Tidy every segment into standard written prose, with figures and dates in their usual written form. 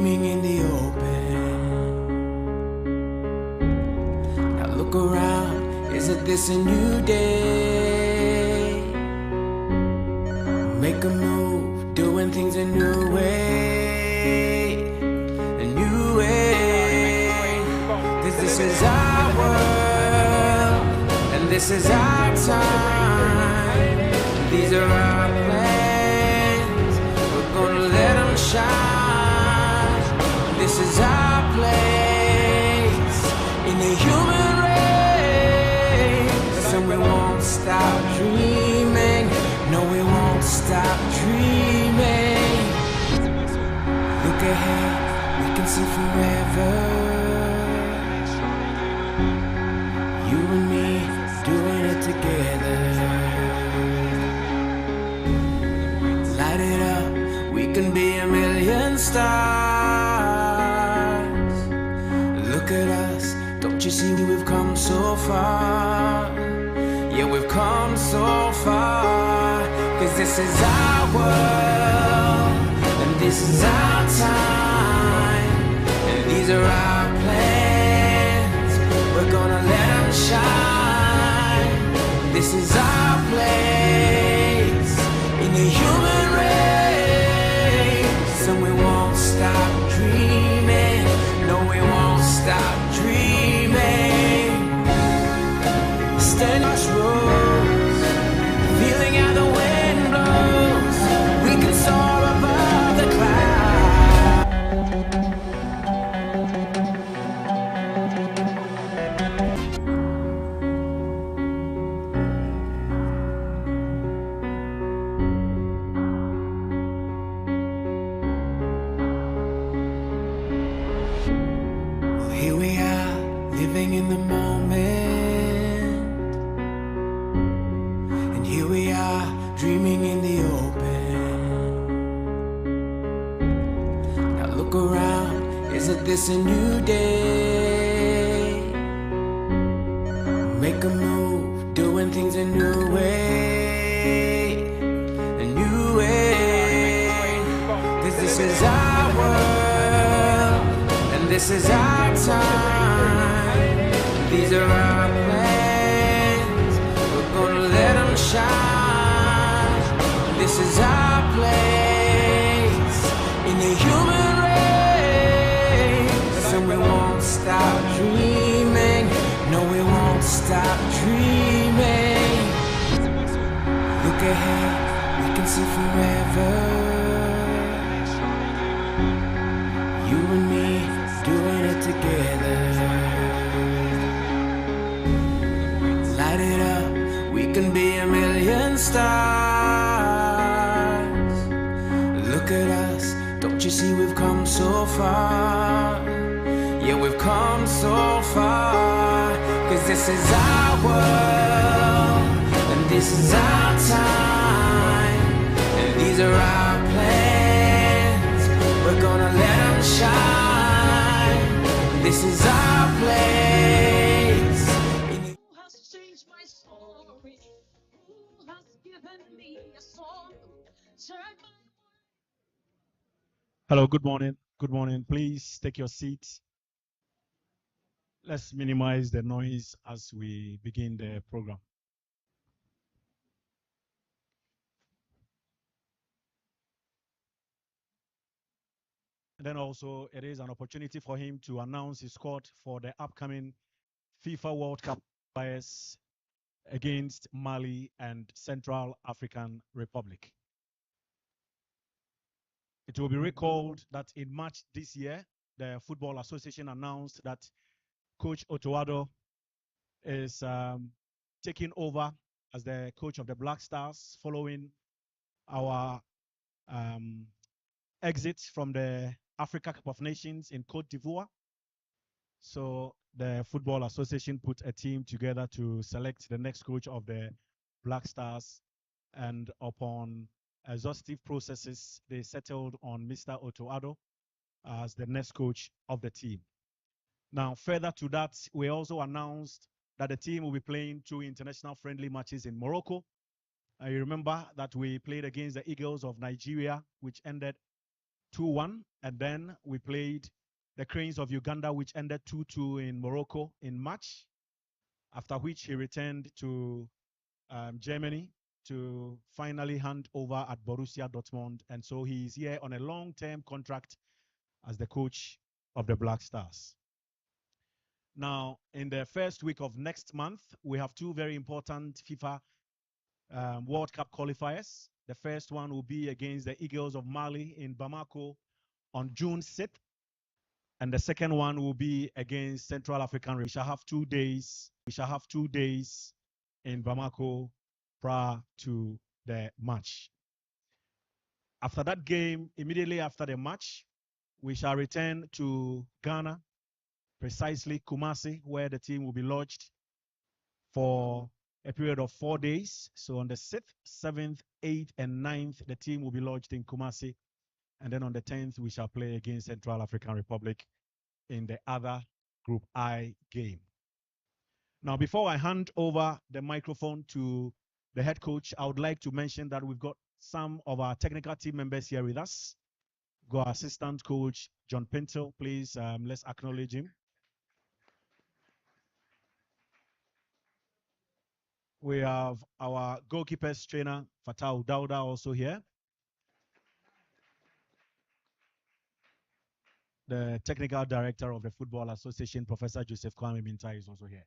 dreaming in the open. Now look around, isn't this a new day? Make a move, doing things a new way. A new way. 'Cause this is our world, and this is our time. These are our plans, we're gonna let them shine. This is our place in the human race, and we won't stop dreaming. No, we won't stop dreaming. Look ahead, we can see forever. You and me doing it together. Light it up, we can be a million stars. Look at us, don't you see we've come so far? Yeah, we've come so far. 'Cause this is our world, and this is our time. And these are our plans, we're gonna let them shine. This is our place in the human race, and we won't stop dreaming. No, we won't stop dreaming. Stand on roads, feeling how the wind blows. We can soar above the clouds. Well, here we are, living in the moment. And here we are, dreaming in the open. Now look around, isn't this a new day? Make a move, doing things a new way. A new way. 'Cause this is our world, and this is our time. These are our plans, we're gonna let them shine. This is our place in the human race, and we won't stop dreaming. No, we won't stop dreaming. Look ahead, we can see forever. You and me doing it together. Light it up, we can be a million stars. Look at us, don't you see we've come so far? Yeah, we've come so far. 'Cause this is our world, and this is our time. And these are our plans, we're gonna let them shine. This is our place. Who has changed my story? Who has given me a song? Turn my Hello, good morning. Good morning. Please take your seats. Let's minimize the noise as we begin the program. And then also, it is an opportunity for him to announce his squad for the upcoming FIFA World Cup players against Mali and Central African Republic. It will be recalled that in March this year, the Football Association announced that Coach Otto is taking over as the coach of the Black Stars following our exit from the Africa Cup of Nations in Cote d'Ivoire. So the Football Association put a team together to select the next coach of the Black Stars, and upon exhaustive processes, they settled on Mr. Addo as the next coach of the team. Now, further to that, we also announced that the team will be playing 2 international friendly matches in Morocco. You remember that we played against the Eagles of Nigeria, which ended 2-1, and then we played the Cranes of Uganda, which ended 2-2 in Morocco in March, after which he returned to Germany to finally hand over at Borussia Dortmund. And so he's here on a long-term contract as the coach of the Black Stars. Now, in the first week of next month, we have two very important FIFA World Cup qualifiers. The first one will be against the Eagles of Mali in Bamako on June 6th. And the second one will be against Central African Republic. We shall have 2 days. We shall have 2 days in Bamako prior to the match. After that game, immediately after the match, we shall return to Ghana, precisely Kumasi, where the team will be lodged for a period of 4 days. So on the 6th, 7th, 8th, and 9th, the team will be lodged in Kumasi. And then on the 10th, we shall play against Central African Republic in the other Group I game. Now, before I hand over the microphone to the head coach, I would like to mention that we've got some of our technical team members here with us. We've got our assistant coach, John Pinto. Please, let's acknowledge him. We have our goalkeepers trainer, Fatau Dauda, also here. The technical director of the Football Association, Professor Joseph Kwame Minta, is also here.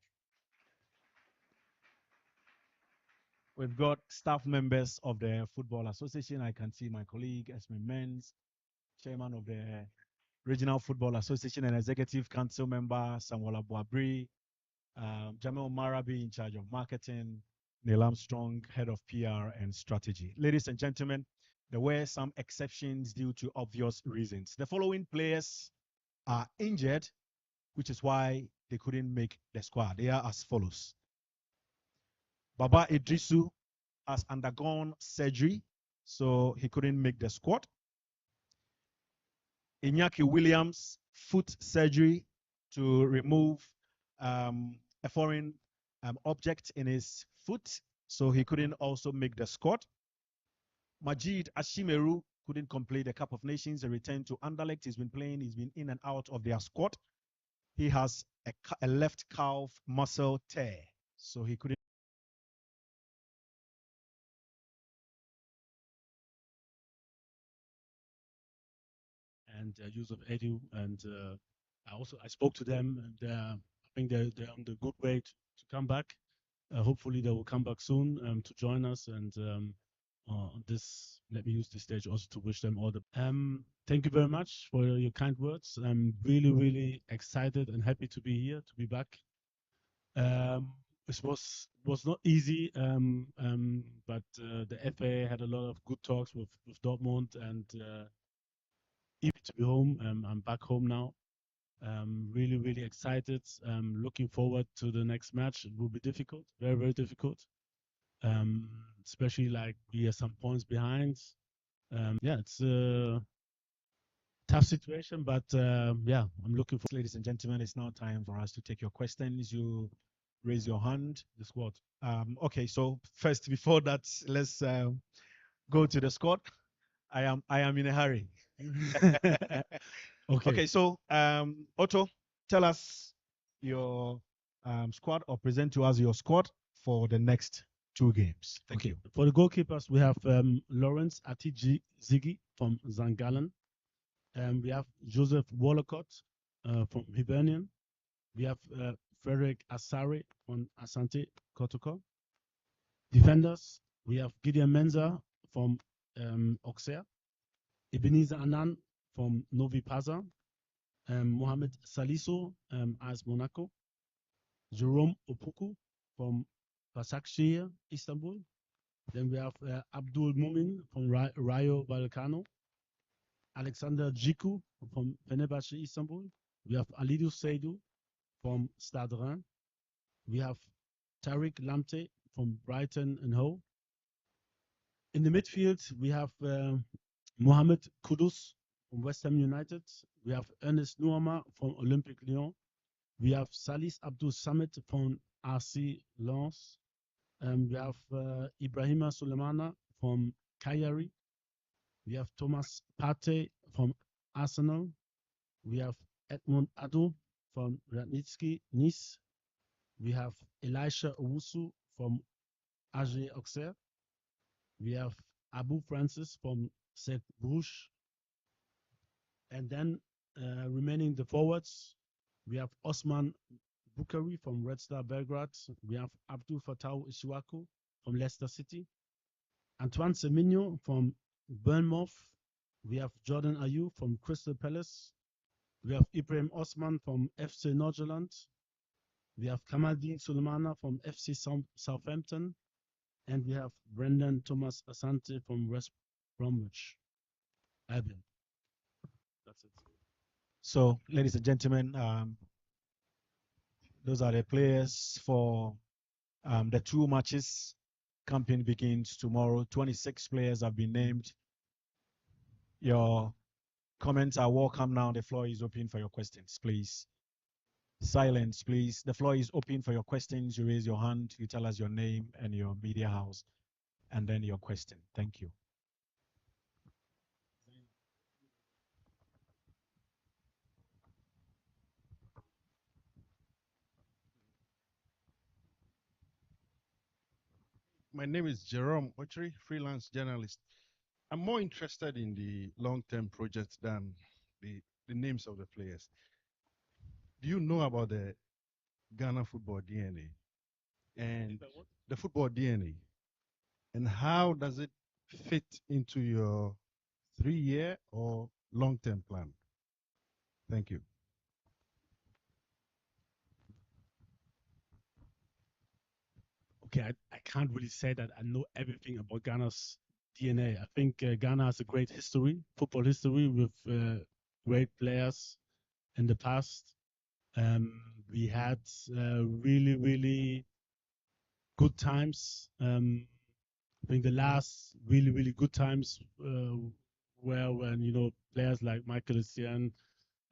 We've got staff members of the Football Association. I can see my colleague, Esme Menz, chairman of the Regional Football Association and Executive Council member, Samuel Abuabri, Jamil Marabi in charge of marketing, Neil Armstrong, head of PR and strategy. Ladies and gentlemen, there were some exceptions due to obvious reasons. The following players are injured, which is why they couldn't make the squad. They are as follows. Baba Idrisu has undergone surgery, so he couldn't make the squad. Iñaki Williams, foot surgery to remove a foreign object in his foot, so he couldn't also make the squad. Majid Ashimeru couldn't complete the Cup of Nations. He returned to Anderlecht. He's been playing. He's been in and out of their squad. He has a left calf muscle tear, so he couldn't. And use of Addo, and I spoke to them, and I think they're on the good way to come back. Hopefully they will come back soon to join us, and on this, let me use this stage also to wish them all the thank you very much for your kind words. I'm really excited and happy to be here, to be back. It was not easy, but the FA had a lot of good talks with Dortmund, and easy to be home. I'm back home now. Really excited. Looking forward to the next match. It will be difficult, very difficult. Especially like we are some points behind. Yeah, it's a tough situation, but yeah, I'm looking forward. Ladies and gentlemen, it's now time for us to take your questions. You raise your hand. The squad. Okay, so first, before that, let's go to the squad. I am in a hurry. Okay, so Otto, tell us your squad, or present to us your squad for the next 2 games. Thank you. For the goalkeepers, we have Lawrence Atiji Ziggy from Zangalen. We have Joseph Wallacott from Hibernian. We have Frederick Asari from Asante Kotoko. Defenders, we have Gideon Menza from Auxerre. Ebenezer Annan from Novi Pazar. Mohamed Salisu as Monaco. Jerome Opoku from Başakşehir, Istanbul. Then we have Abdul Mumin from Rayo Vallecano. Alexander Djikou from Fenerbahce, Istanbul. We have Alidou Seydou from Stade Rennes. We have Tariq Lamte from Brighton and Hove. In the midfield, we have Mohamed Kudus from West Ham United. We have Ernest Nuama from Olympique Lyon. We have Salis Abdul Samit from RC Lens. We have Ibrahima Sulemana from Cagliari. We have Thomas Partey from Arsenal. We have Edmond Addo from Radnitsky Nice. We have Elisha Owusu from AG Auxerre. We have Abu Francis from St. Bruges. And then remaining the forwards, we have Osman Bukhari from Red Star Belgrade. We have Abdul Fattah Ishiwaku from Leicester City. Antoine Semenyo from Bournemouth. We have Jordan Ayew from Crystal Palace. We have Ibrahim Osman from FC Nordirland. We have Kamaldeen Sulemana from FC Southampton. And we have Brendan Thomas Asante from West Bromwich Albion. That's it. So, ladies and gentlemen, those are the players for the two matches. Campaign begins tomorrow. 26 players have been named. Your comments are welcome now. The floor is open for your questions, please. Silence, please. The floor is open for your questions. You raise your hand, you tell us your name and your media house, and then your question. Thank you. My name is Jerome Ochri, freelance journalist. I'm more interested in the long-term projects than the names of the players. Do you know about the Ghana football DNA and the football DNA? And how does it fit into your 3-year or long-term plan? Thank you. Okay, I can't really say that I know everything about Ghana's DNA. I think Ghana has a great history, football history, with great players in the past. We had really, really good times. I think the last really, really good times were when, you know, players like Michael Essien,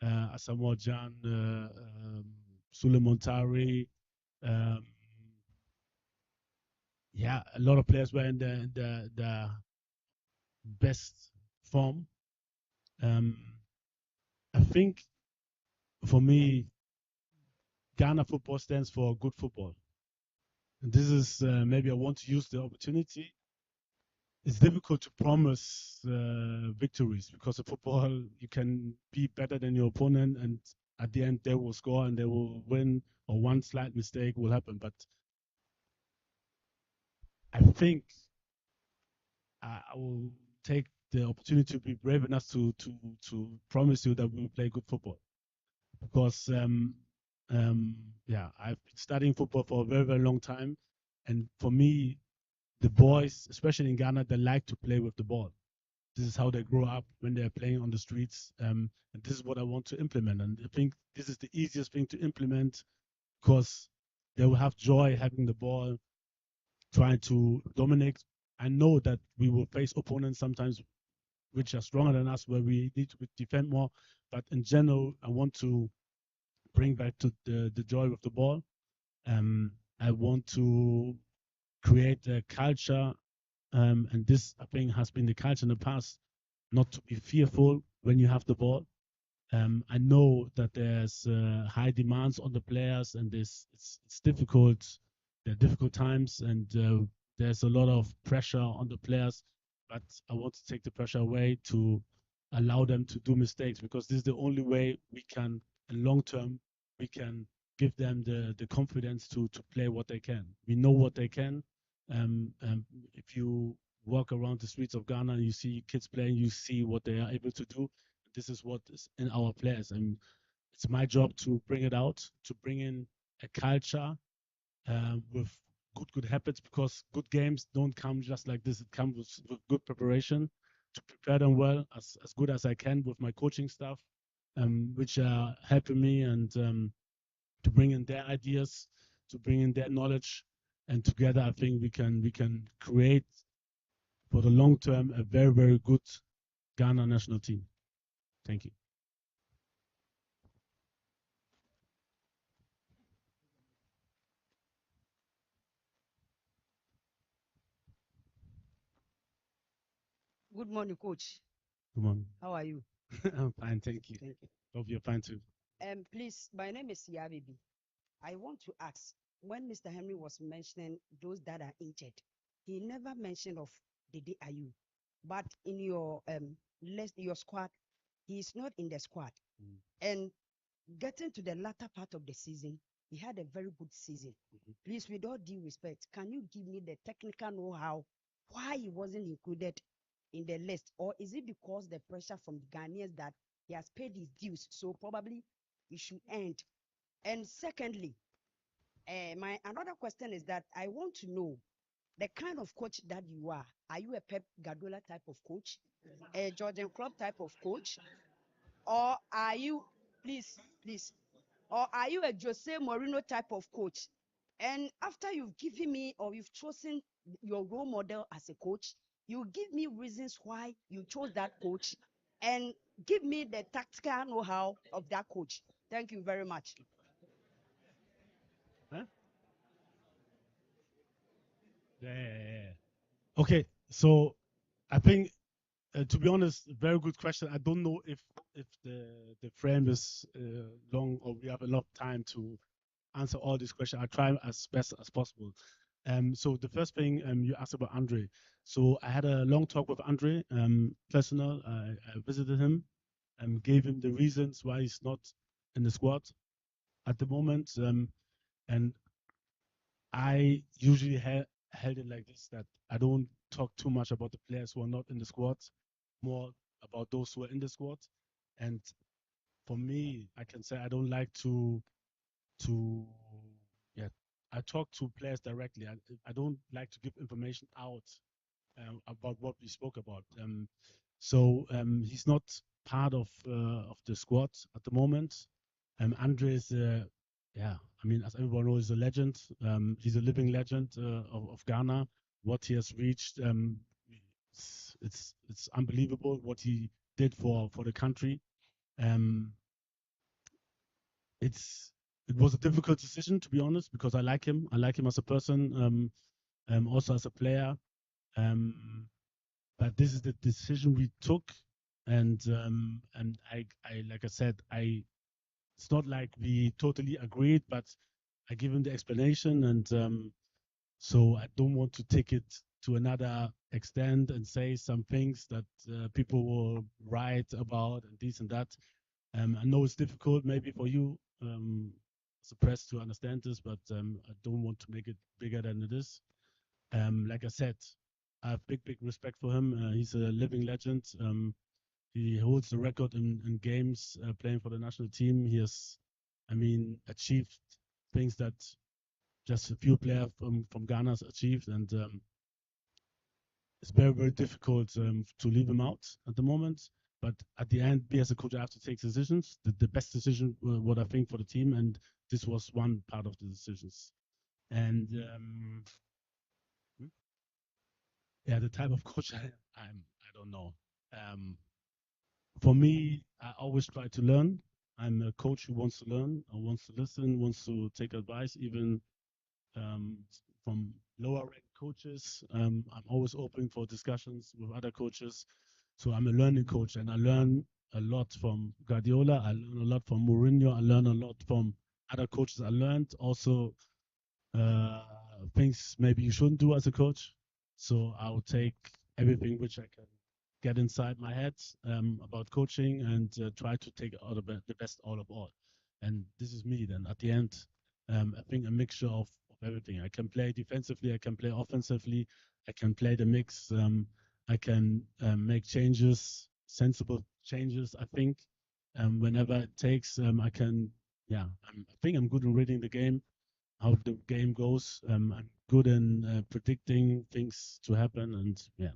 Asamoah Gyan, Suleiman Tari, yeah, a lot of players were in the best form. I think for me, Ghana football stands for good football. And this is maybe I want to use the opportunity. It's difficult to promise victories because of football, you can be better than your opponent, and at the end they will score and they will win, or one slight mistake will happen. But I think I will take the opportunity to be brave enough to promise you that we will play good football, because yeah, I've been studying football for a very, very long time, and for me, the boys, especially in Ghana, they like to play with the ball. This is how they grow up when they're playing on the streets, and this is what I want to implement. And I think this is the easiest thing to implement, because they will have joy having the ball, trying to dominate. I know that we will face opponents sometimes which are stronger than us, where we need to defend more. But in general, I want to bring back to the joy of the ball. I want to create a culture, and this, I think, has been the culture in the past, not to be fearful when you have the ball. I know that there's high demands on the players, and it's difficult. There are difficult times, and there's a lot of pressure on the players. But I want to take the pressure away to allow them to do mistakes, because this is the only way we can, in long term, we can give them the confidence to play what they can. We know what they can. If you walk around the streets of Ghana and you see kids playing, you see what they are able to do. This is what is in our players, and it's my job to bring it out, to bring in a culture with good habits, because good games don't come just like this. It comes with good preparation, to prepare them well, as good as I can with my coaching staff, which are helping me, and to bring in their ideas, to bring in their knowledge, and together I think we can create for the long term a very, very good Ghana national team. Thank you. Good morning, coach. Come on. How are you? I'm fine, thank you. Thank you. Hope you're fine too. Please, my name is Yabibi. I want to ask, when Mr. Henry was mentioning those that are injured, he never mentioned of Dede Ayu. But in your list, your squad, he is not in the squad. Mm. And getting to the latter part of the season, he had a very good season. Please, with all due respect, can you give me the technical know-how why he wasn't included in the list? Or is it because the pressure from the Ghanaians that he has paid his dues, so probably he should end? And secondly, my another question is that I want to know the kind of coach that you are. Are you a Pep Guardiola type of coach, a Jordan Klopp type of coach, or are you, please, or are you a Jose Mourinho type of coach? And after you've given me or you've chosen your role model as a coach, you give me reasons why you chose that coach and give me the tactical know-how of that coach. Thank you very much. Huh? Yeah. Okay, so I think, to be honest, very good question. I don't know if the frame is long or we have enough time to answer all these questions. I try as best as possible. So the first thing you asked about Andre. So I had a long talk with Andre, personal. I visited him, gave him the reasons why he's not in the squad at the moment, and I usually held it like this, that I don't talk too much about the players who are not in the squad, more about those who are in the squad. And for me, I can say I don't like to yeah, I talk to players directly. I don't like to give information out about what we spoke about. He's not part of the squad at the moment. Andre is, yeah, I mean, as everyone knows, a legend. He's a living legend of Ghana. What he has reached, it's unbelievable what he did for the country. Um, it was a difficult decision, to be honest, because I like him. I like him as a person, also as a player. But this is the decision we took, and I like I said, it's not like we totally agreed, but I give him the explanation, and so I don't want to take it to another extent and say some things that people will write about and this and that. I know it's difficult maybe for you as a press to understand this, but I don't want to make it bigger than it is. Like I said, I have big respect for him. He's a living legend. He holds the record in games playing for the national team. He has, I mean, achieved things that just a few players from Ghana has achieved, and it's very difficult to leave him out at the moment. But at the end, me as a coach, I have to take decisions. The best decision, what I think for the team, and this was one part of the decisions. And yeah, the type of coach I don't know. For me, I always try to learn. I'm a coach who wants to learn, wants to listen, wants to take advice, even um, from lower ranked coaches. I'm always open for discussions with other coaches. So I'm a learning coach, and I learn a lot from Guardiola. I learn a lot from Mourinho. I learn a lot from other coaches. I learned also uh, things maybe you shouldn't do as a coach. So I'll take everything which I can get inside my head about coaching and try to take out the best out of all. And this is me then. At the end, I think a mixture of everything. I can play defensively. I can play offensively. I can play the mix. I can make changes, sensible changes. I think whenever it takes, I can. Yeah, I think I'm good in reading the game, how the game goes. I'm good in predicting things to happen, and yeah,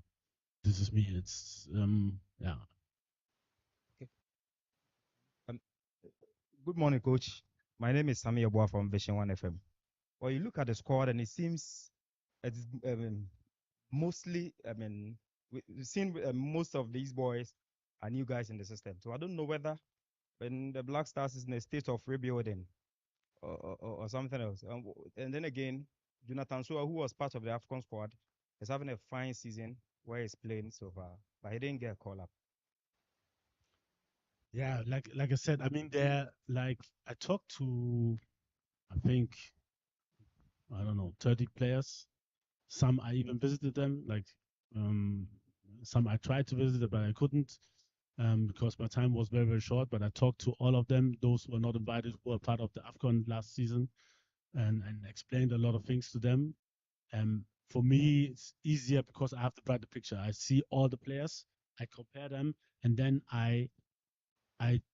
this is me. It's yeah. Okay. Um, Good morning, coach. My name is Sami Yabua from Vision 1 FM. Well, you look at the squad and it seems it's mostly, we've seen most of these boys are new guys in the system. So I don't know whether when the Black Stars is in a state of rebuilding or something else. And then again, Jonathan Sua, who was part of the African squad, is having a fine season where he's playing so far, but he didn't get a call up. Yeah, like I said, I mean, they're like I talked to, I think, I don't know, 30 players. Some I even visited them, like um, some I tried to visit, but I couldn't because my time was very, very short. But I talked to all of them, those who were not invited, who were part of the AFCON last season, and explained a lot of things to them. For me, it's easier because I have the brighter picture. I see all the players, I compare them, and then I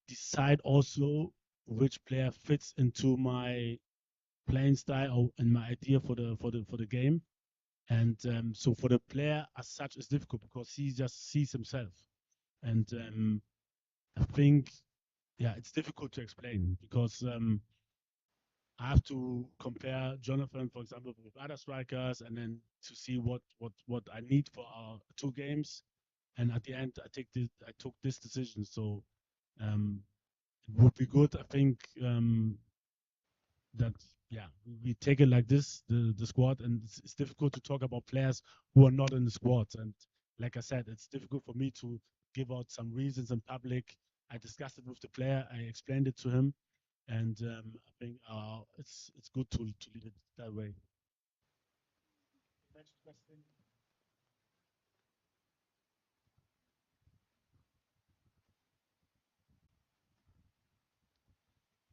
decide also which player fits into my playing style or and my idea for the game. And so for the player as such, it's difficult because he just sees himself. And I think, yeah, it's difficult to explain because I have to compare Jonathan, for example, with other strikers, and then to see what I need for our 2 games. And at the end, I took this decision. So um, it would be good, I think, that yeah, we take it like this, the squad, and it's difficult to talk about players who are not in the squad. And like I said, it's difficult for me to give out some reasons in public. I discussed it with the player. I explained it to him, and I think it's good to leave it that way. Next question.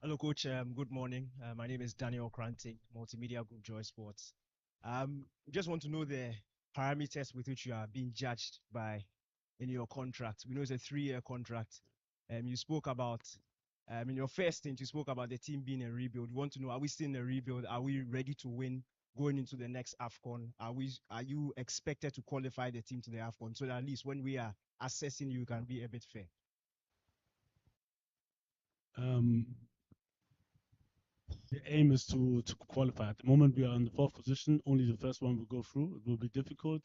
Hello, Coach. Good morning. My name is Daniel Kranting, Multimedia Group Joy Sports. Just want to know the parameters with which you are being judged by in your contract. We know it's a 3-year contract. You spoke about, in your first stint, you spoke about the team being a rebuild. We want to know, are we still in a rebuild? Are we ready to win going into the next AFCON? Are you expected to qualify the team to the AFCON so that at least when we are assessing you can be a bit fair? Um, the aim is to qualify. At the moment, we are in the 4th position. Only the first one will go through. It will be difficult,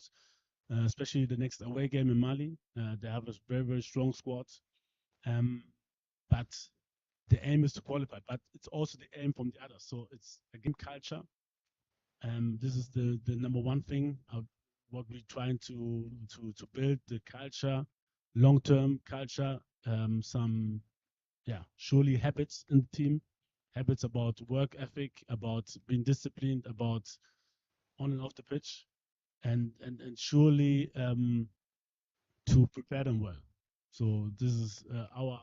especially the next away game in Mali. They have a very, very strong squad. But the aim is to qualify, but it's also the aim from the others. So it's a game culture. This is the number one thing. What we're trying to build the culture, long-term culture. Some surely habits in the team, habits about work ethic, about being disciplined, about on and off the pitch, and surely to prepare them well. So this is our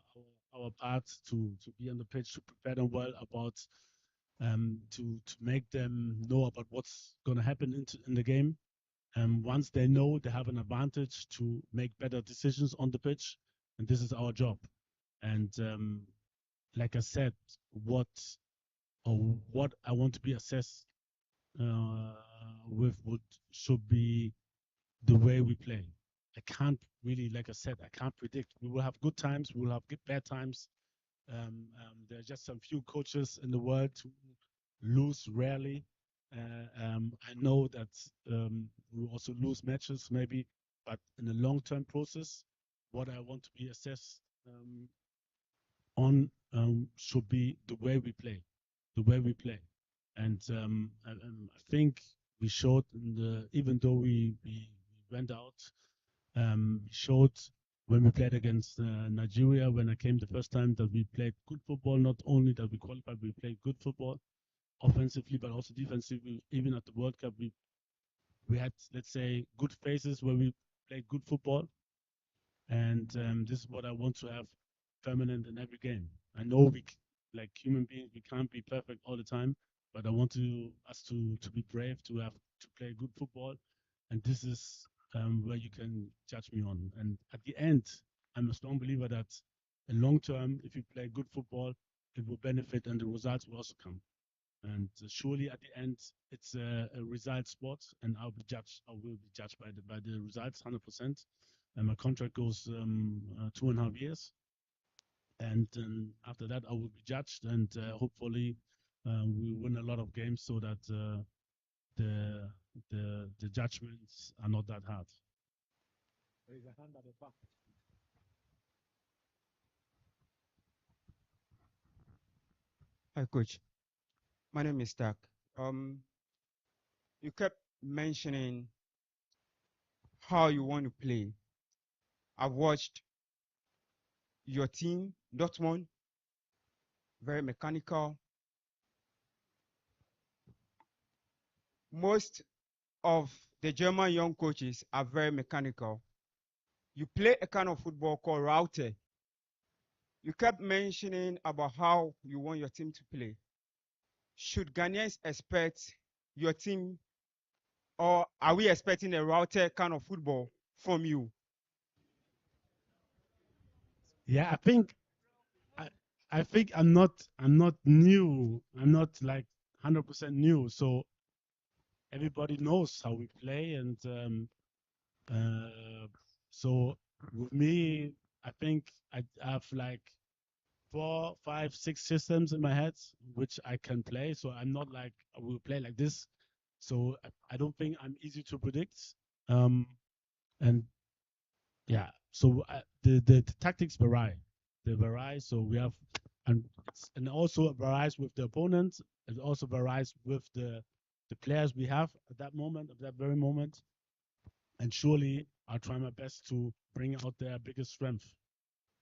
part to be on the pitch to prepare them well about to make them know about what's going to happen in the game. Once they know, they have an advantage to make better decisions on the pitch, and this is our job. And like I said, what what I want to be assessed uh, with would should be the way we play. I can't really, like I said, I can't predict. We will have good times, we will have bad times. There are just some few coaches in the world who lose rarely. I know that we also lose matches maybe, but in a long-term process, what I want to be assessed on should be the way we play, the way we play. And I think we showed even though we went out, we showed when we played against Nigeria, when I came the first time, that we played good football. Not only that we qualified, we played good football offensively, but also defensively. Even at the World Cup, we had, let's say, good phases where we played good football. And this is what I want to have permanent in every game. I know like human beings, we can't be perfect all the time, but I want us to be brave, to have to play good football, and this is where you can judge me on. And at the end, I'm a strong believer that in long term, if you play good football, it will benefit, and the results will also come. And surely at the end, it's a result sport, and I will be judged by the results 100%. And my contract goes 2.5 years, and after that, I will be judged, and hopefully, we win a lot of games so that the the judgments are not that hard. There is a hand at the back. Hi, Coach. My name is Tak. Um, you kept mentioning how you want to play. I've watched your team, Dortmund, very mechanical. Most of the German young coaches are very mechanical. You play a kind of football called router. You kept mentioning about how you want your team to play. Should Ghanaians expect your team, or are we expecting a router kind of football from you? Yeah, I think I'm not new. I'm not like 100% new. So everybody knows how we play, and so with me, I think I have like 4, 5, 6 systems in my head which I can play. So I'm not like I will play like this. So I don't think I'm easy to predict. And yeah, so the tactics vary. They vary. So we have and also it varies with the opponent. It also varies with the players we have at that moment, at that very moment. And surely I'll try my best to bring out their biggest strength.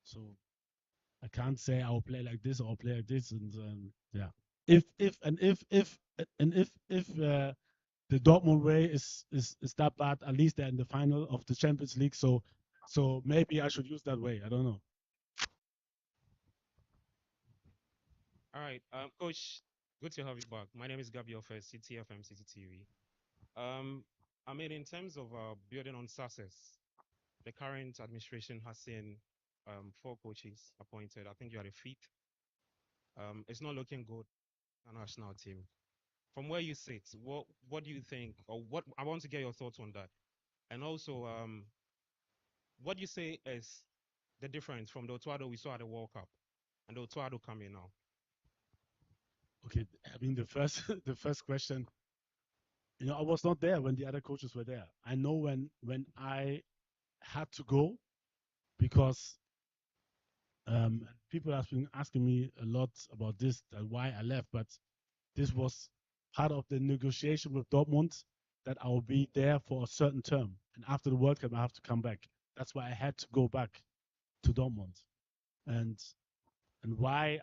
So I can't say I'll play like this or I'll play like this, and yeah. If the Dortmund way is that bad, at least they're in the final of the Champions League. So maybe I should use that way. I don't know. All right, Coach, good to have you back. My name is Gabriel for CTFM CCTV. I mean, in terms of building on success, the current administration has seen 4 coaches appointed. I think you are the fifth. It's not looking good on our national team. From where you sit, what do you think, or what I want to get your thoughts on that, and also what do you say is the difference from the Otto we saw at the World Cup and the Otto coming now? Okay, I mean the first the first question. I was not there when the other coaches were there. I know when I had to go because people have been asking me a lot about this, why I left, but this was part of the negotiation with Dortmund that I will be there for a certain term, and after the World Cup I have to come back. That's why I had to go back to Dortmund, and why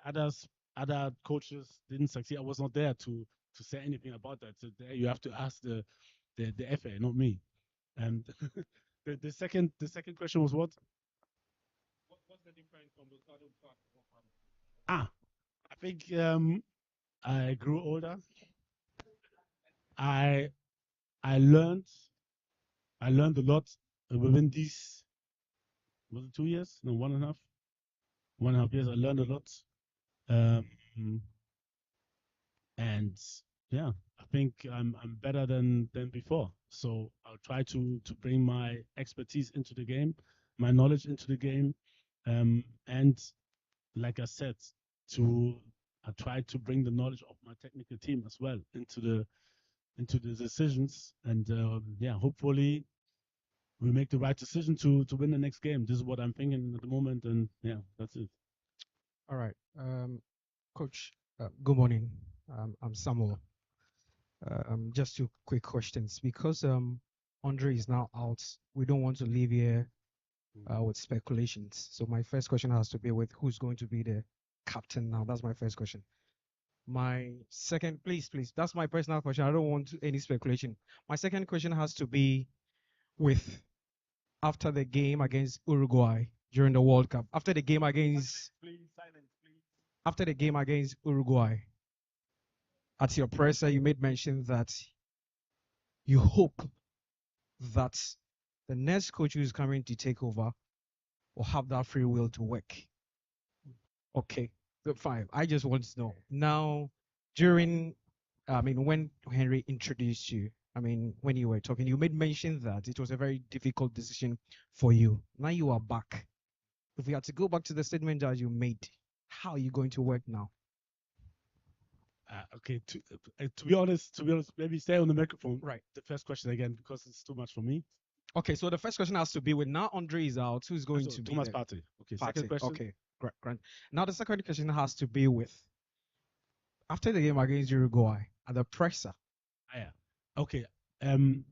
other coaches didn't succeed. I was not there to say anything about that. So there you have to ask the FA, not me. And the second question was what? What's the difference from the Otto to Otto? I think I grew older. I I learned I learned a lot within these, was it 2 years? No, 1.5. 1.5 years. I learned a lot. Um, and yeah, I think I'm better than before. So I'll try to bring my expertise into the game, my knowledge into the game, and like I said, to I try to bring the knowledge of my technical team as well into the decisions, and yeah, hopefully we make the right decision to win the next game. This is what I'm thinking at the moment, and yeah, that's it. All right. Coach, good morning. I'm Samuel. Just 2 quick questions. Because Andre is now out, we don't want to leave here with speculations. So my first question has to be with who's going to be the captain now. That's my first question. My second, please, that's my personal question. I don't want any speculation. My second question has to be with after the game against Uruguay during the World Cup. After the game against after the game against Uruguay, at your presser, you made mention that you hope that the next coach who is coming to take over will have that free will to work. Okay, good, fine. I just want to know now, when Henry introduced you, when you were talking, you made mention that it was a very difficult decision for you. Now you are back. If we had to go back to the statement that you made, how are you going to work now? Okay, to be honest, maybe stay on the microphone. Right. The first question again, because it's too much for me. Okay, so the first question has to be with now Andre is out, who's going to be Thomas there? Partey. Okay, Partey. second question. Okay, great. Now the second question has to be with after the game against Uruguay at the presser. Yeah. Okay. And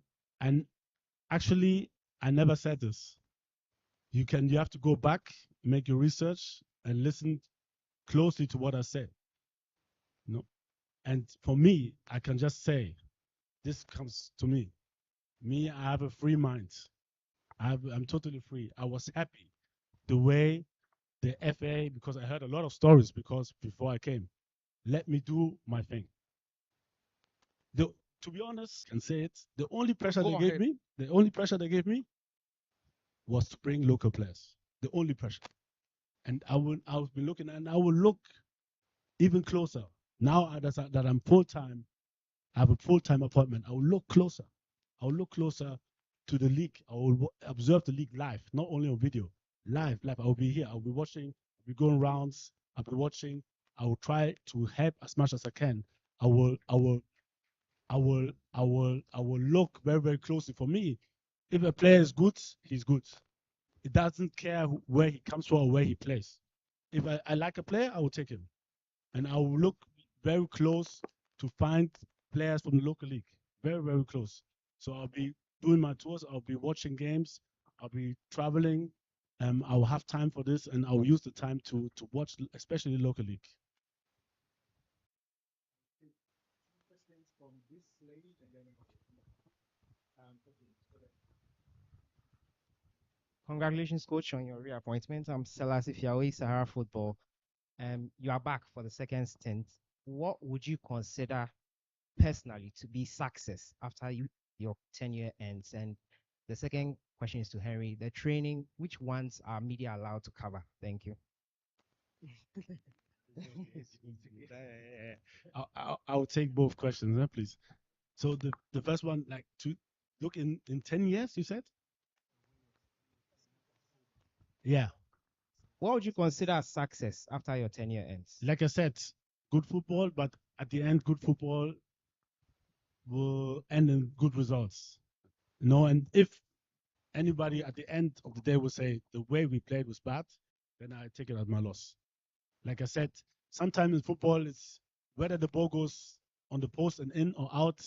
actually, I never said this. You have to go back make your research and listen closely to what I say. You know? And for me, I can just say, this comes to me. Me, I have a free mind. I'm totally free. I was happy the way the FA, because I heard a lot of stories because before I came, let me do my thing. To be honest, I can say it. The only pressure they gave me was to bring local players. The only pressure. And I will be looking, and I will look even closer. Now that I'm full-time, I have a full-time appointment. I will look closer. I will look closer to the league. I will observe the league live, not only on video. Live. I will be here. I'll be watching. I'll be going rounds. I'll be watching. I will try to help as much as I can. I will look very, very closely. For me, if a player is good, he's good. It doesn't care where he comes from or where he plays. If I like a player, I will take him. And I will look very close to find players from the local league. Very, very close. So I'll be doing my tours. I'll be watching games. I'll be traveling. I will have time for this, and I will use the time to watch, especially the local league. Congratulations, coach, on your reappointment. I'm Selassie Fiawe, Sahara Football. You are back for the second stint. What would you consider personally to be success after your tenure ends? And the second question is to Henry. The training, which ones are media allowed to cover? Thank you. I'll take both questions, please. So the first one, like to look in 10 years, you said? Yeah. What would you consider a success after your tenure ends? Like I said, good football, but at the end, good football will end in good results. You know, and if anybody at the end of the day will say the way we played was bad, then I take it as my loss. Like I said, sometimes in football, it's whether the ball goes on the post and in or out,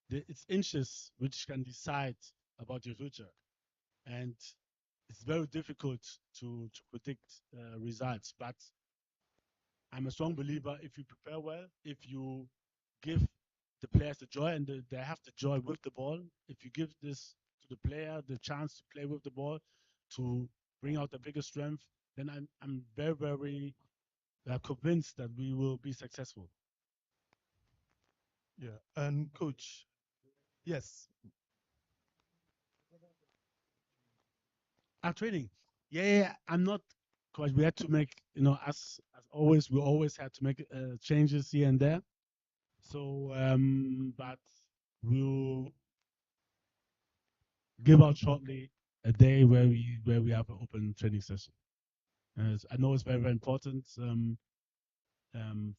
it's inches which can decide about your future. And it's very difficult to predict results. But I'm a strong believer if you prepare well, if you give the players the joy and they have the joy with the ball, if you give this to the player the chance to play with the ball, to bring out the biggest strength, then I'm very, very convinced that we will be successful. Yeah, and coach, yes. Our training, yeah, I'm not. Because we had to make, as always, we always had to make changes here and there. So, but we'll give out shortly a day where we have an open training session. I know it's very, very important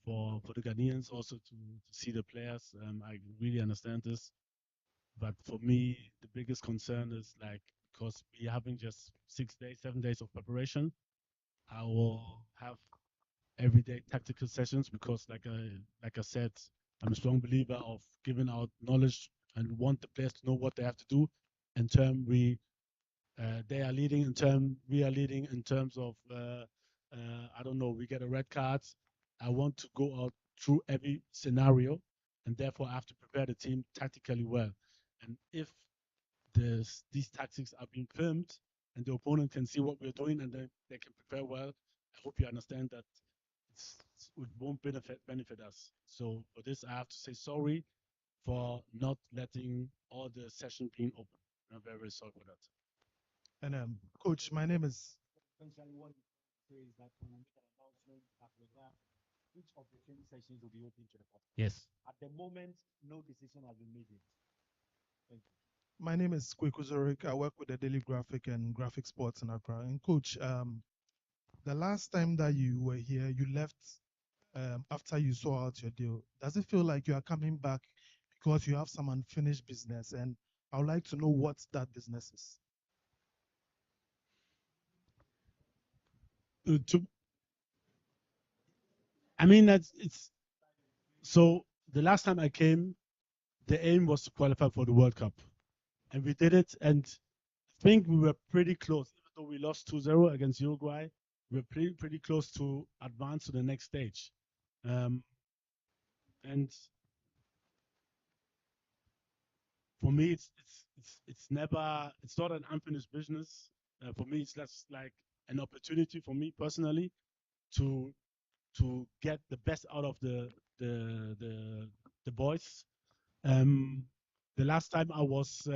for the Ghanaians also to see the players. I really understand this, but for me, the biggest concern is because we're having just 6 days, 7 days of preparation. I will have everyday tactical sessions because, like I said, I'm a strong believer of giving out knowledge and want the players to know what they have to do. In term, they are leading. In term, we are leading. In terms of, I don't know, we get a red card. I want to go out through every scenario, and therefore I have to prepare the team tactically well. And if these tactics are being filmed and the opponent can see what we're doing and they can prepare well, I hope you understand that it won't benefit us. So for this, I have to say sorry for not letting all the sessions being open. I'm very, very sorry for that. And coach, my name is. Which of the training sessions will be open to the public? Yes. At the moment, no decision has been made yet. Thank you. My name is Kweku Zorik. I work with the Daily Graphic and Graphic Sports in Accra. And coach, the last time that you were here, you left after you saw out your deal. Does it feel like you are coming back because you have some unfinished business? And I would like to know what that business is. It's so the last time I came, the aim was to qualify for the World Cup, and we did it. And I think we were pretty close, even though we lost 2-0 against Uruguay. we're pretty close to advance to the next stage. And for me, it's never, it's not an unfinished business. For me, it's just like an opportunity for me personally to get the best out of the boys. The last time I was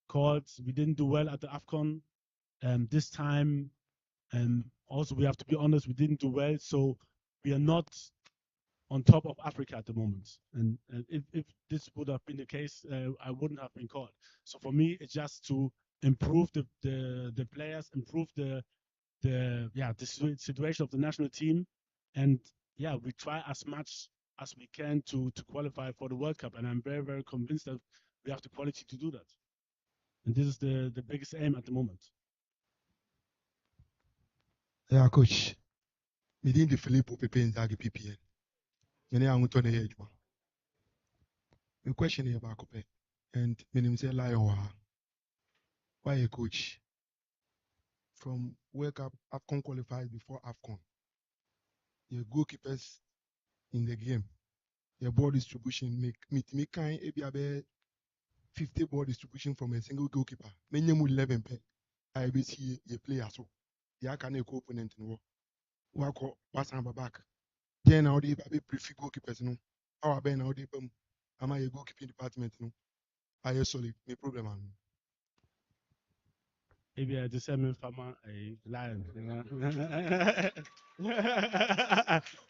called, we didn't do well at the AFCON. This time, also we have to be honest, we didn't do well, so we are not on top of Africa at the moment. And if this would have been the case, I wouldn't have been called. So for me, it's just to improve the players, improve the situation of the national team, and yeah, we try as much as we can to qualify for the World Cup. And I'm very, very convinced that we have the quality to do that. And this is the biggest aim at the moment. Yeah, coach. Within the Filippo Pepe and Zagi PPN. Many are going to the question here about Cope. And when say Lion, why a coach from World Cup AFCON qualified before AFCON? Your goalkeepers in the game, your ball distribution make kind maybe 50 ball distribution from a single goalkeeper. Many 11 pay. I will see a player so. The can a opponent in war. Wako pass on back. Then now they prefer goalkeepers no. Our ben now they am I a goalkeeping department no. I am solid, no problem. Maybe I just said farmer a lion.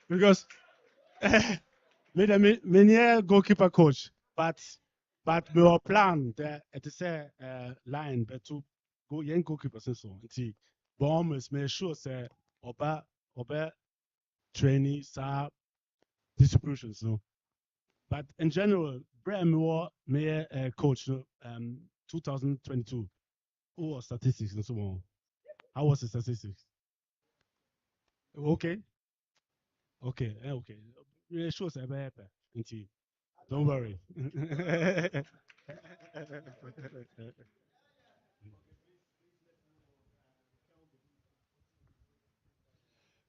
Because many goalkeeper coach, but we are plan that it say line but to go young goalkeepers and so on. See, bombers make sure say oba training distributions no. But in general, Brian Moore may coach 2022. Who was statistics and so on? How was the statistics? Okay. Okay. Really sure say better. Don't worry.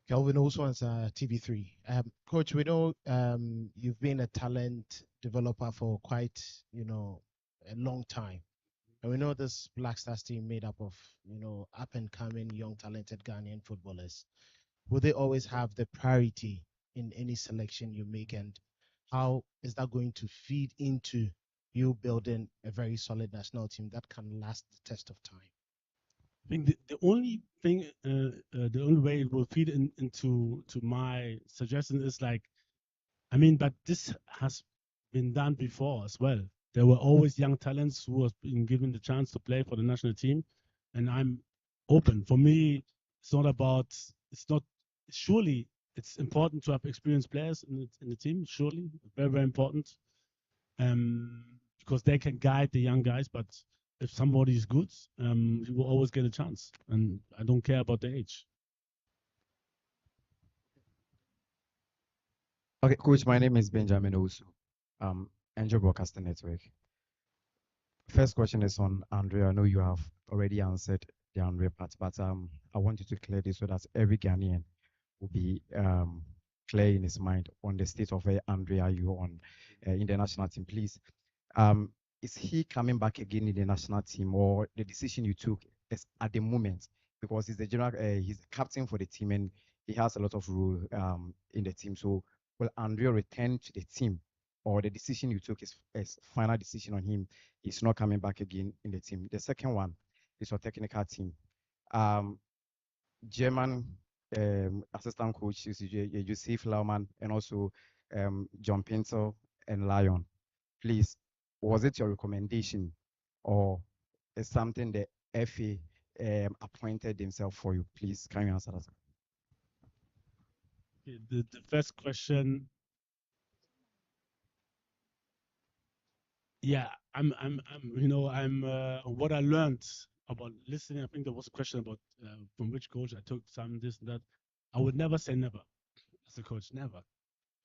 Kelvin also on TV3. Coach, we know you've been a talent developer for quite, a long time. And we know this Black Stars team made up of, up and coming young talented Ghanaian footballers. Will they always have the priority in any selection you make? And how is that going to feed into you building a very solid national team that can last the test of time? I think the only thing, the only way it will feed into my suggestion is like, but this has been done before as well. There were always young talents who have been given the chance to play for the national team, and I'm open. For me, surely it's important to have experienced players in the team, surely, very, very important, because they can guide the young guys, but if somebody is good, he will always get a chance, and I don't care about the age. Okay, coach, my name is Benjamin Osu, Angel Broadcasting Network. First question is on Andrea. I know you have already answered the Andrea part, but I want you to clear this so that every Ghanaian will be clear in his mind on the state of Andrea you on in the national team, please. Is he coming back again in the national team, or the decision you took is at the moment, because he's the general, he's the captain for the team and he has a lot of role in the team. So will Andrea return to the team, or the decision you took is final decision on him? He's not coming back again in the team. The second one is your technical team. German assistant coach is Yusuf Lauman and also John Pinto and Lion. Please, was it your recommendation, or is something the FA appointed himself for you? Please, can you answer that? Okay, the first question. Yeah, I'm what I learned about listening. I think there was a question about from which coach I took some this and that. I would never say never as a coach, never,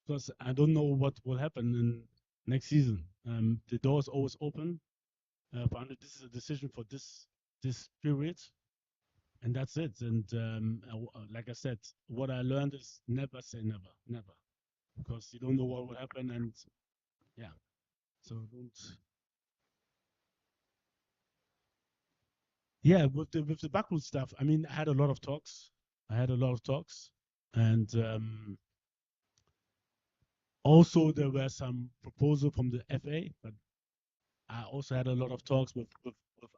because I don't know what will happen in next season. The door is always open. But this is a decision for this period. and that's it. And like I said, what I learned is never say never, never, because you don't know what will happen. And yeah, so don't. Yeah, with the backroom stuff. I mean, I had a lot of talks. And also there were some proposal from the FA, but I also had a lot of talks with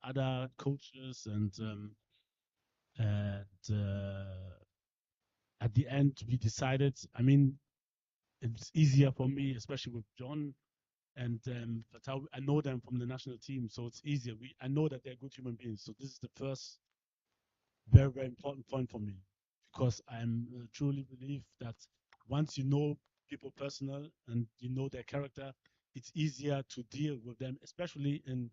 other coaches, and at the end we decided. I mean, it's easier for me, especially with John and Fatah. I know them from the national team, so it's easier. I know that they're good human beings. So this is the first very, very important point for me, because I'm truly believe that once you know people personal and you know their character, it's easier to deal with them, especially in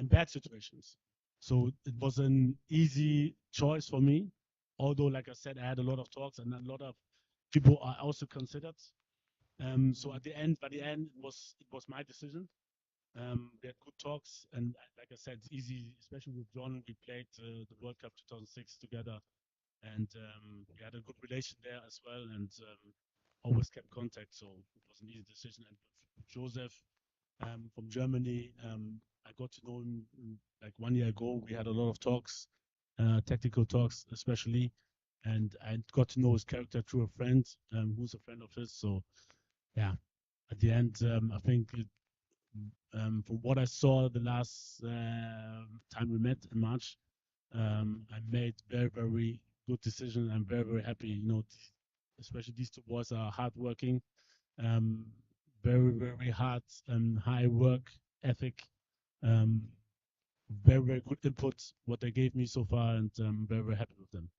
bad situations. So it was an easy choice for me. Although, like I said, I had a lot of talks and a lot of people are also considered. So at the end, by the end, it was my decision. We had good talks, and like I said, it's easy, especially with John. We played the World Cup 2006 together, and we had a good relation there as well, and always kept contact. So it was an easy decision. And with Joseph from Germany, I got to know him like 1 year ago. We had a lot of talks, tactical talks especially, and I got to know his character through a friend who's a friend of his. So yeah, at the end, I think from what I saw the last time we met in March, I made very, very good decision. I'm very, very happy. You know, especially these two boys are hardworking, um, very, very hard and high work ethic. Um, very, very good input what they gave me so far, and I'm very, very happy with them.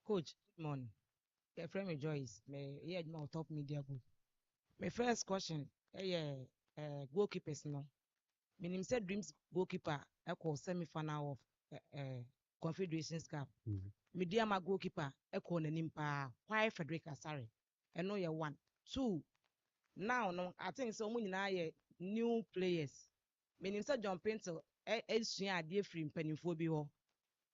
Coach, good morning. Yeah, friend me Joyce. Me yeah, no top media group. My first question, yeah, goalkeepers no. Meaning said dreams goalkeeper equal semi-final of Confederations Cup. Media my goalkeeper equal nimpa. Why Frederick Asare? I know you're one. Two. Now no, I think so many now new players. Meaning said John Pinto sua adeɛ firi mpanimfoɔ bi hɔ.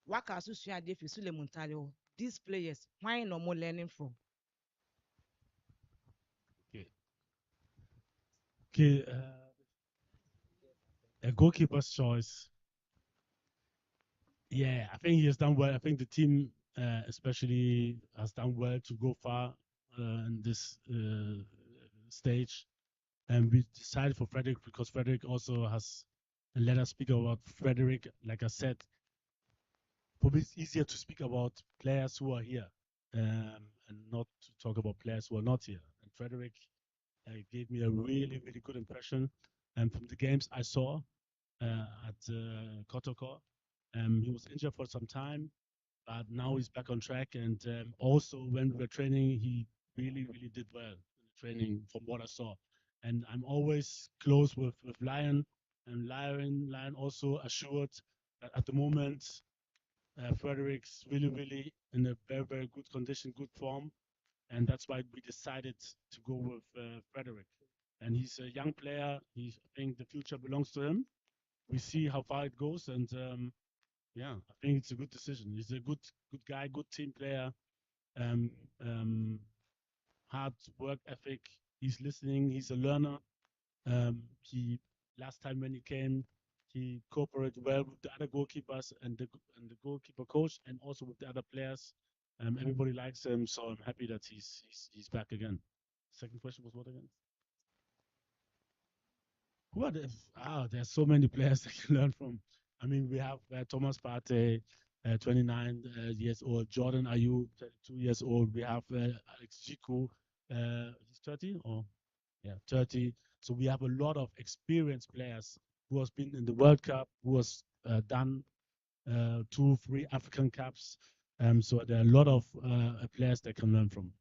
Waka so sua adeɛ firi Suleiman Tale hɔ. These players, why no more learning from? Okay, a goalkeeper's choice. Yeah, I think he has done well. I think the team, especially, has done well to go far in this stage. And we decided for Frederick because Frederick also has, and let us speak about Frederick. Like I said, for me, it's easier to speak about players who are here and not to talk about players who are not here. And Frederick gave me a really, really good impression. And from the games I saw at Kotoko, he was injured for some time, but now he's back on track. And also, when we were training, he really, really did well in the training from what I saw. And I'm always close with Lion, and Lion also assured that at the moment, Frederick's really, really in a very, very good condition, good form. And that's why we decided to go with Frederick. And he's a young player. I think the future belongs to him. We see how far it goes, and yeah, I think it's a good decision. He's a good guy, good team player, um, um, hard work ethic. He's listening. He's a learner. He last time when he came, he cooperated well with the other goalkeepers and the goalkeeper coach, and also with the other players. Everybody likes him, so I'm happy that he's back again. Second question was what again? Who are the? There's so many players that can learn from. I mean, we have Thomas Partey, 29 years old. Jordan Ayew, 32 years old. We have Alex Jiku, he's 30 or yeah, 30. So we have a lot of experienced players who has been in the World Cup, who has done 2, 3 African Cups. So there are a lot of players that can learn from.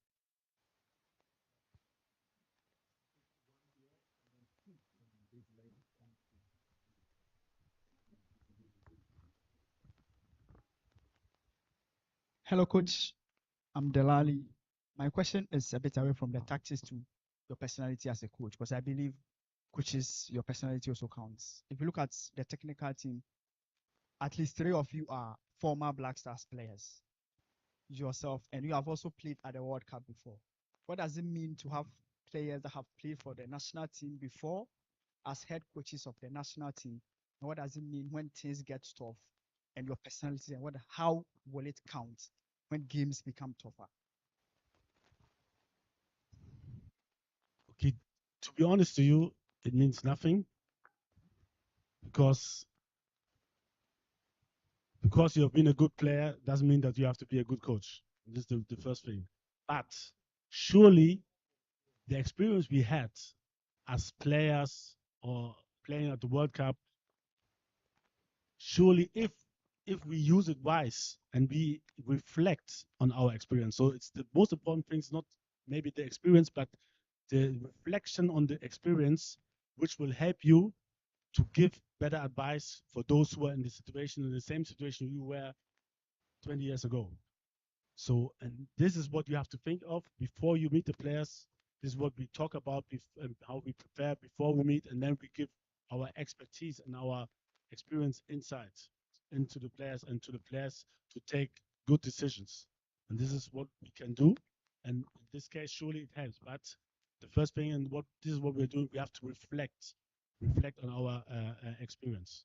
Hello, coach. I'm Delali. My question is a bit away from the tactics too. your personality as a coach, because I believe coaches, your personality also counts. If you look at the technical team, at least 3 of you are former Black Stars players, yourself, and you have also played at the World Cup before. What does it mean to have players that have played for the national team before as head coaches of the national team? And what does it mean when things get tough and your personality, and how will it count when games become tougher? Okay, to be honest to you, it means nothing because you have been a good player doesn't mean that you have to be a good coach. This is the first thing. But surely the experience we had as players or playing at the World Cup, surely if we use it wise and we reflect on our experience. So it's the most important thing is not maybe the experience, but the reflection on the experience, which will help you to give better advice for those who are in the same situation you were 20 years ago. So, and this is what you have to think of before you meet the players. This is what we talk about, how we prepare before we meet, and then we give our expertise and our experience insights into the players and to the players to take good decisions. And this is what we can do. And in this case, surely it helps. But the first thing, and this is what we're doing, we have to reflect on our experience.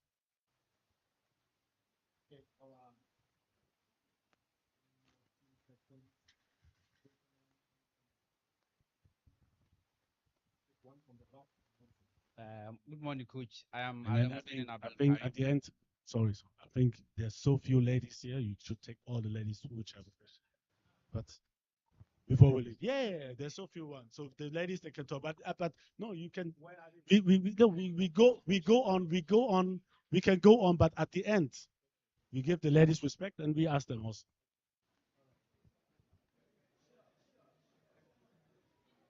Good morning, Coach. I am And then Adam I think at the end, sorry, I think there's so few ladies here. You should take all the ladies which have a question. But before we leave, yeah, there's so few ones. So the ladies they can talk, but no, you can. We go on. We can go on, but at the end, we give the ladies respect and we ask them also.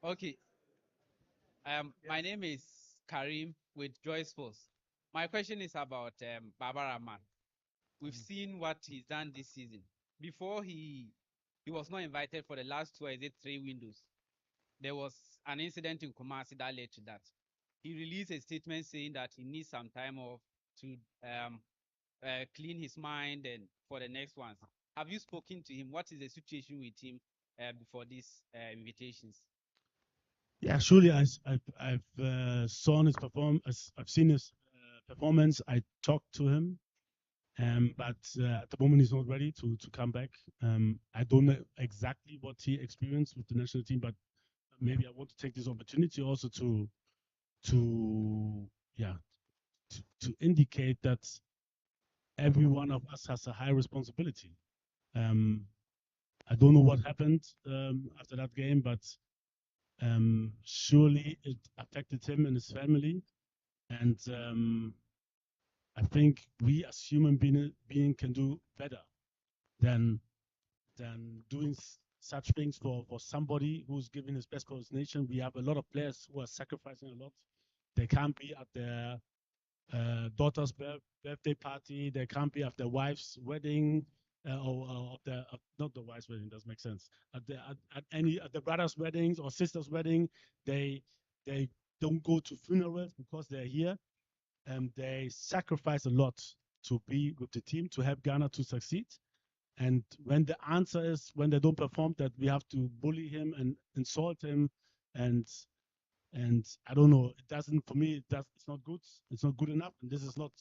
Okay. My name is Karim with Joy Sports. My question is about Barbara Man. We've seen what he's done this season. Before he was not invited for the last 2 or is it 3 windows. There was an incident in Kumasi that led to that. He released a statement saying that he needs some time off to clean his mind and for the next ones. Have you spoken to him? What is the situation with him before these invitations? Yeah, surely I've seen his I've seen his performance. I talked to him, but at the moment he's not ready to come back. I don't know exactly what he experienced with the national team, but maybe I want to take this opportunity also to indicate that every one of us has a high responsibility. I don't know what happened after that game, but surely it affected him and his family. And I think we as human being can do better than doing such things for somebody who's giving his best for his nation. We have a lot of players who are sacrificing a lot. They can't be at their daughter's birthday party. They can't be at their wife's wedding. Or not the wife's wedding, doesn't make sense. At the brother's weddings or sister's wedding, they don't go to funerals because they're here. They sacrifice a lot to be with the team to help Ghana to succeed. And when the answer is when they don't perform, that we have to bully him and insult him, and I don't know, it doesn't for me. It's not good. It's not good enough, and this is not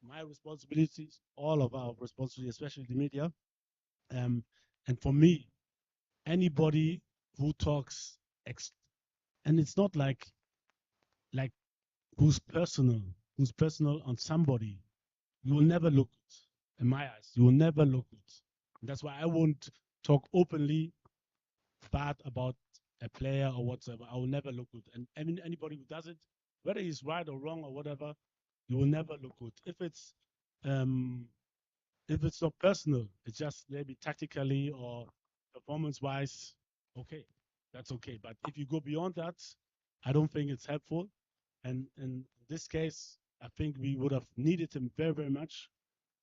my responsibility. All of our responsibility, especially the media. And for me, anybody who talks and it's not like who's personal on somebody, you will never look good. In my eyes, you will never look good. And that's why I won't talk openly bad about a player or whatsoever. I will never look good. And anybody who does it, whether he's right or wrong or whatever, you will never look good. If it's not personal, it's just maybe tactically or performance-wise, okay, that's okay. But if you go beyond that, I don't think it's helpful. And in this case, I think we would have needed him very, very much.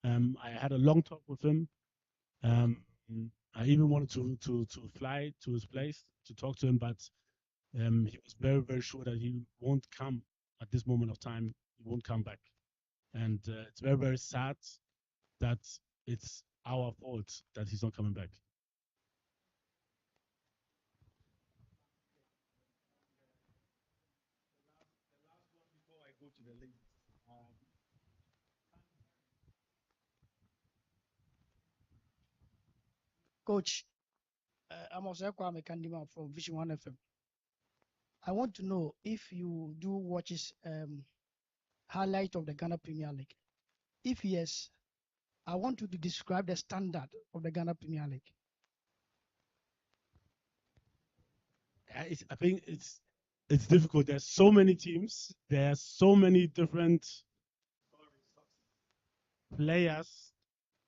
I had a long talk with him. I even wanted to fly to his place to talk to him, but He was very, very sure that he won't come at this moment of time. He won't come back, and it's very, very sad that it's our fault that he's not coming back. Before I go to the ladies, Coach, I'm also Kwame Kandima from Vision 1 FM. I want to know if you do watches highlight of the Ghana Premier League. If yes, I want you to describe the standard of the Ghana Premier League. I think it's difficult. There's so many teams. There's so many different players,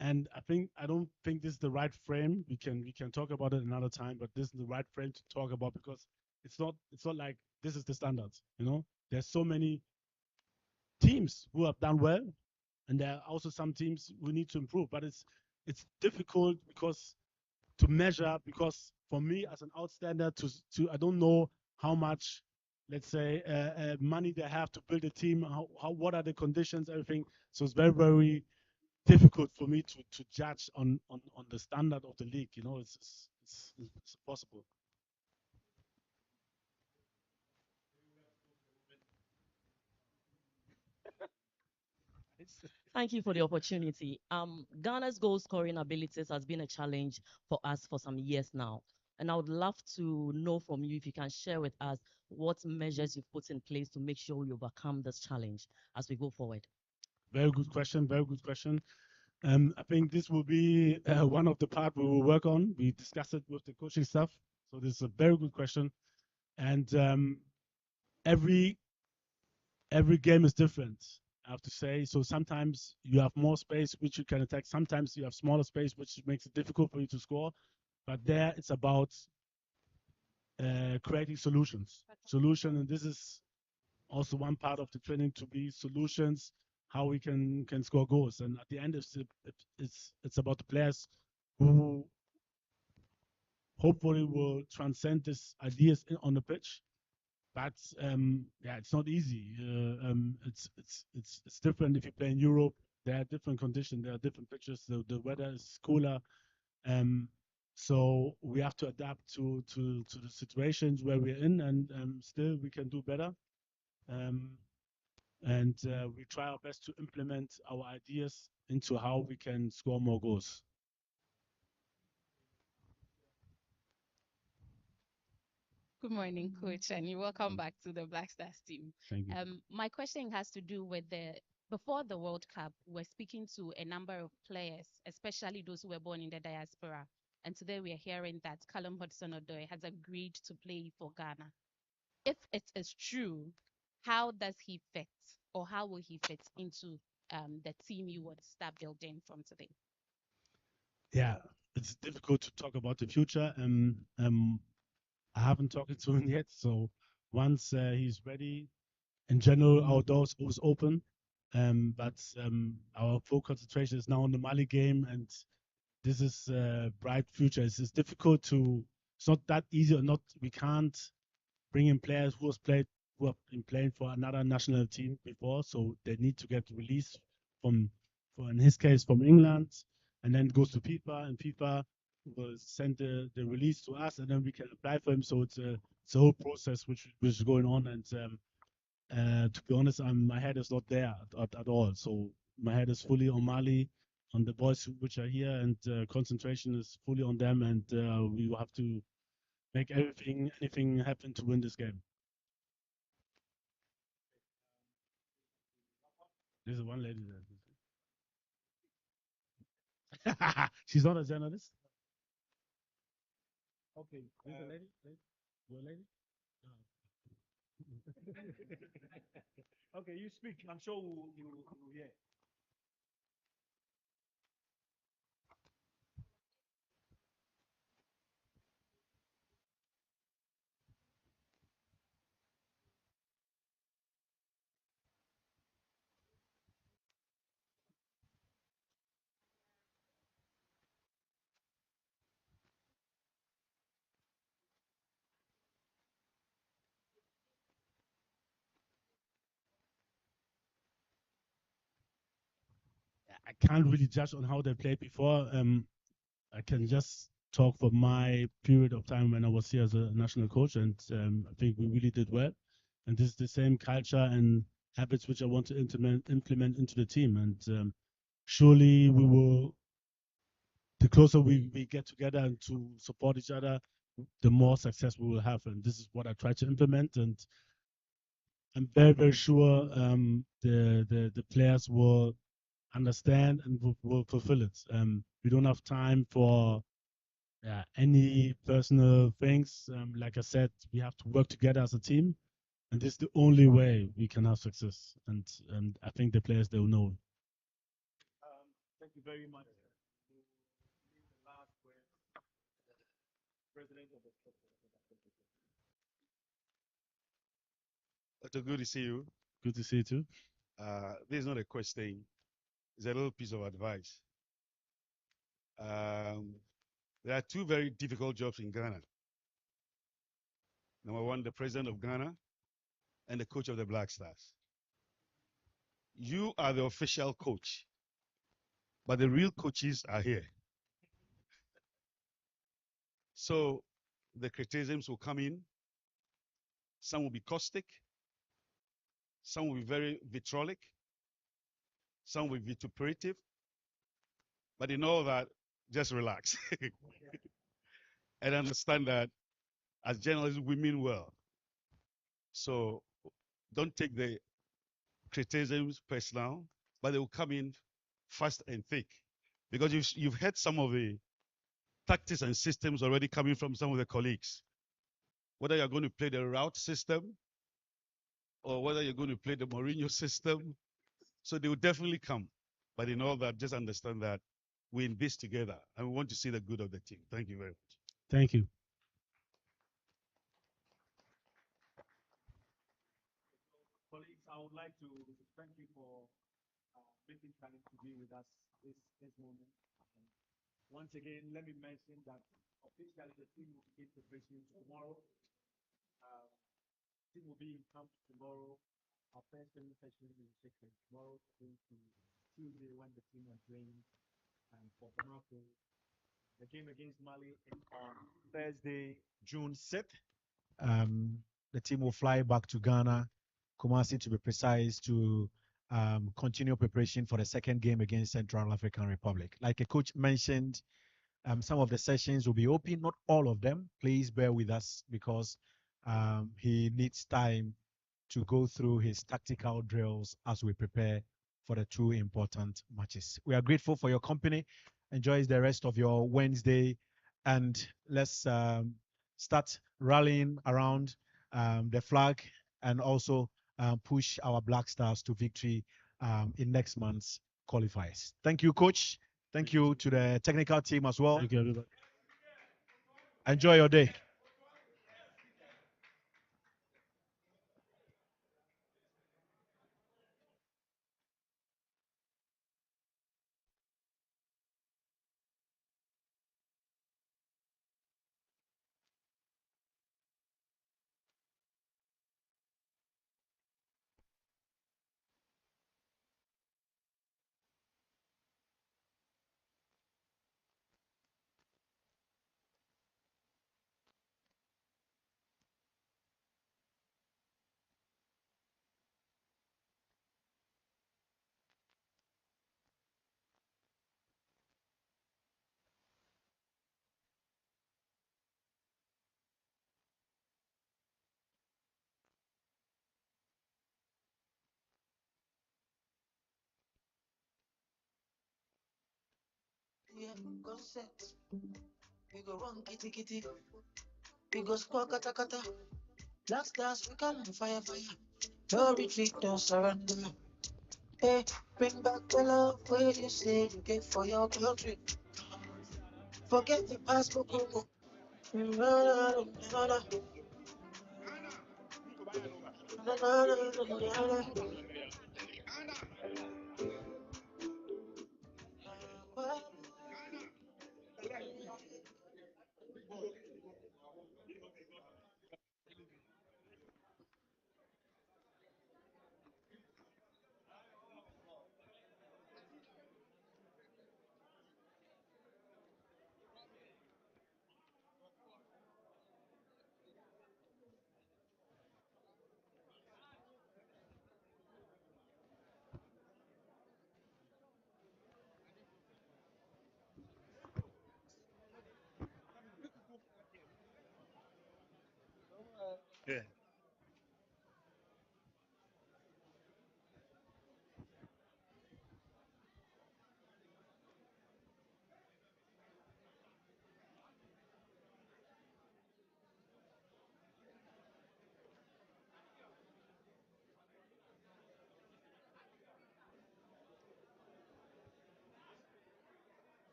and I don't think this is the right frame. We can talk about it another time, but this is the right frame to talk about because it's not like this is the standards. There's so many teams who have done well, and there are also some teams who need to improve. But it's difficult because to measure, because for me as an outstander to I don't know how much, let's say, money they have to build a team, how what are the conditions, everything. So it's very, very difficult for me to judge on the standard of the league. It's possible. Thank you for the opportunity. Ghana's goal scoring abilities has been a challenge for us for some years now. And I would love to know from you if you can share with us what measures you've put in place to make sure you overcome this challenge as we go forward. Very good question. Very good question. I think this will be one of the part we will work on. We discussed it with the coaching staff. So this is a very good question. And every game is different, I have to say. So sometimes you have more space which you can attack. Sometimes you have smaller space which makes it difficult for you to score. But there it's about creating solutions. And this is also one part of the training, to be solutions, how we can score goals. And at the end, it's about the players who hopefully will transcend these ideas on the pitch. But yeah, it's not easy. It's different if you play in Europe. There are different conditions. There are different pitches. The weather is cooler. So we have to adapt to the situations where we're in, and still we can do better. And we try our best to implement our ideas into how we can score more goals. Good morning, Coach, and you welcome back to the Black Stars team. Thank you. My question has to do with before the World Cup, we're speaking to a number of players, especially those who were born in the diaspora. And today we are hearing that Callum Hudson-Odoi has agreed to play for Ghana. If it is true, how does he fit, or how will he fit into the team you would start building from today? Yeah, it's difficult to talk about the future. I haven't talked to him yet, so once he's ready, in general, our doors always open. But our full concentration is now on the Mali game, and this is a bright future. It's difficult to. It's not that easy, or not. We can't bring in players who have been playing for another national team before, so they need to get released from, in his case, from England, and then it goes to FIFA, and FIFA will send the release to us, and then we can apply for him. So it's a whole process which is going on, and to be honest, my head is not there at all. So my head is fully on Mali, on the boys which are here, and concentration is fully on them, and we will have to make anything happen to win this game. There's one lady there. She's not a journalist. Okay, there's a lady. Your lady? Okay, you speak. I'm sure we'll hear. I can't really judge on how they played before. I can just talk for my period of time when I was here as a national coach, and I think we really did well. And this is the same culture and habits which I want to implement into the team. And surely we will. The closer we get together and to support each other, the more success we will have. And this is what I try to implement. And I'm very sure the players will understand and will fulfill it. We don't have time for any personal things. Like I said, we have to work together as a team, and this is the only way we can have success. And I think the players, they will know. Thank you very much. Otto, good to see you. Good to see you too. This is not a question, it's a little piece of advice. There are two very difficult jobs in Ghana. Number one, the president of Ghana and the coach of the Black Stars. You are the official coach, but the real coaches are here. So the criticisms will come in. Some will be caustic. Some will be very vitriolic. Some will be vituperative. But in all that, just relax and understand that as journalists, we mean well. So don't take the criticisms personal, but they will come in fast and thick because you've heard some of the tactics and systems already coming from some of the colleagues. Whether you're going to play the route system or whether you're going to play the Mourinho system. So they will definitely come. But in all that, just understand that we're in this together and we want to see the good of the team. Thank you very much. Thank you. Colleagues, I would like to thank you for making time to be with us this moment. Once again, let me mention that officially the team will begin preparations tomorrow. Team will be in camp tomorrow. Our first training session is taken tomorrow going to Tuesday when the team are playing for Bamako. The game against Mali is on Thursday, June 6th. The team will fly back to Ghana, Kumasi to be precise, to continue preparation for the second game against Central African Republic. Like a coach mentioned, some of the sessions will be open, not all of them. Please bear with us because he needs time to go through his tactical drills as we prepare for the two important matches. We are grateful for your company. Enjoy the rest of your Wednesday, and let's start rallying around the flag and also push our Black Stars to victory in next month's qualifiers. Thank you, Coach. Thank you to the technical team as well. Thank you, everybody. Enjoy your day. Yeah, go set. We go run kitty kitty. We go squawk kata kata. Black stars, we come on fire fire. No retreat, no surrender. Hey, bring back the love where you say you get for your country. Forget the past, Bokumu. Na na na na na na na na.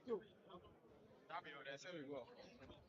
There we go.